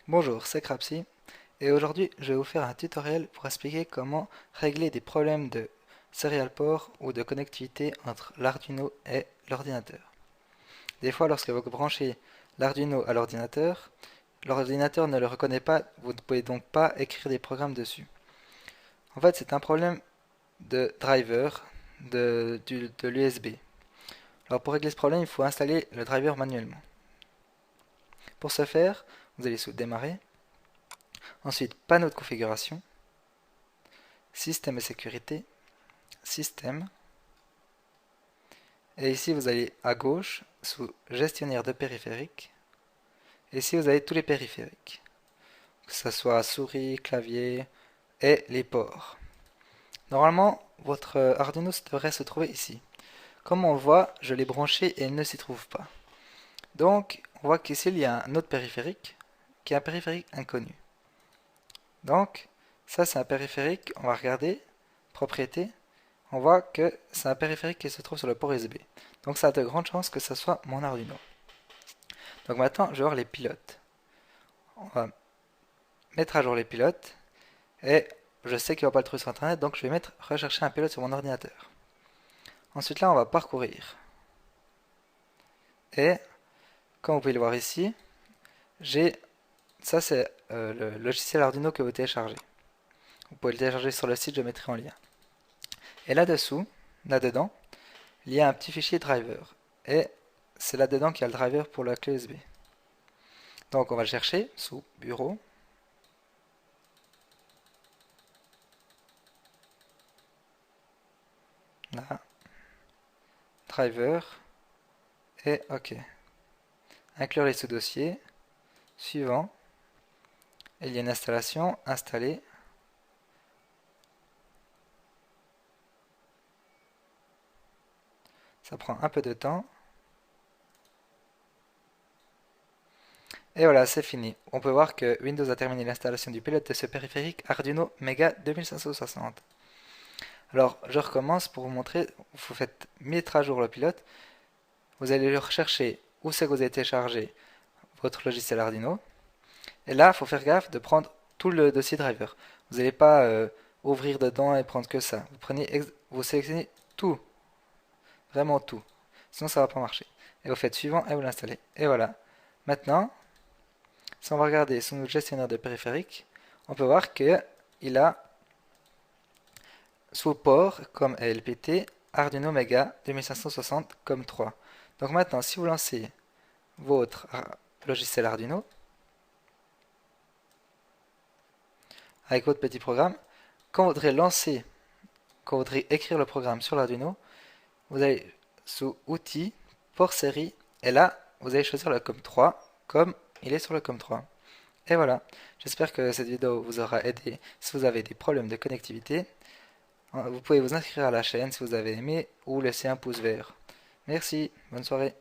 Bonjour, c'est Crapsy et aujourd'hui je vais vous faire un tutoriel pour expliquer comment régler des problèmes de serial port ou de connectivité entre l'Arduino et l'ordinateur. Des fois lorsque vous branchez l'Arduino à l'ordinateur ne le reconnaît pas, vous ne pouvez donc pas écrire des programmes dessus. En fait c'est un problème de driver de l'USB. Alors pour régler ce problème il faut installer le driver manuellement. Pour ce faire, vous allez sous démarrer. Ensuite, panneau de configuration, système et sécurité, système. Et ici, vous allez à gauche, sous gestionnaire de périphériques. Et ici, vous avez tous les périphériques, que ce soit souris, clavier et les ports. Normalement, votre Arduino devrait se trouver ici. Comme on le voit, je l'ai branché et il ne s'y trouve pas. Donc, on voit qu'ici, il y a un autre périphérique, qui est un périphérique inconnu. Donc, ça c'est un périphérique, on va regarder, propriétés, on voit que c'est un périphérique qui se trouve sur le port USB. Donc ça a de grandes chances que ce soit mon Arduino. Donc maintenant, je vais voir les pilotes. On va mettre à jour les pilotes, et je sais qu'il ne va pas le trouver sur internet, donc je vais mettre rechercher un pilote sur mon ordinateur. Ensuite là, on va parcourir. Et, comme vous pouvez le voir ici, ça c'est le logiciel Arduino que vous téléchargez. Vous pouvez le télécharger sur le site, je mettrai en lien. Et là-dessous, là-dedans, il y a un petit fichier driver. Et c'est là-dedans qu'il y a le driver pour la clé USB. Donc on va le chercher sous bureau. Là. Driver. Et OK. Inclure les sous-dossiers. Suivant. Et il y a une installation. Installer. Ça prend un peu de temps. Et voilà, c'est fini. On peut voir que Windows a terminé l'installation du pilote de ce périphérique Arduino Mega 2560. Alors, je recommence pour vous montrer. Vous faites mettre à jour le pilote. Vous allez le rechercher où c'est que vous avez téléchargé votre logiciel Arduino. Et là, il faut faire gaffe de prendre tout le dossier driver. Vous n'allez pas ouvrir dedans et prendre que ça. Vous sélectionnez tout. Vraiment tout. Sinon, ça ne va pas marcher. Et vous faites suivant et vous l'installez. Et voilà. Maintenant, si on va regarder sur notre gestionnaire de périphériques, on peut voir qu'il a sous port comme LPT Arduino Mega 2560 comme 3. Donc maintenant, si vous lancez votre logiciel Arduino avec votre petit programme, quand vous voudrez écrire le programme sur l'Arduino, vous allez sous Outils, Port série, et là, vous allez choisir le COM3 comme il est sur le COM3. Et voilà, j'espère que cette vidéo vous aura aidé si vous avez des problèmes de connectivité. Vous pouvez vous inscrire à la chaîne si vous avez aimé ou laisser un pouce vert. Merci, bonne soirée.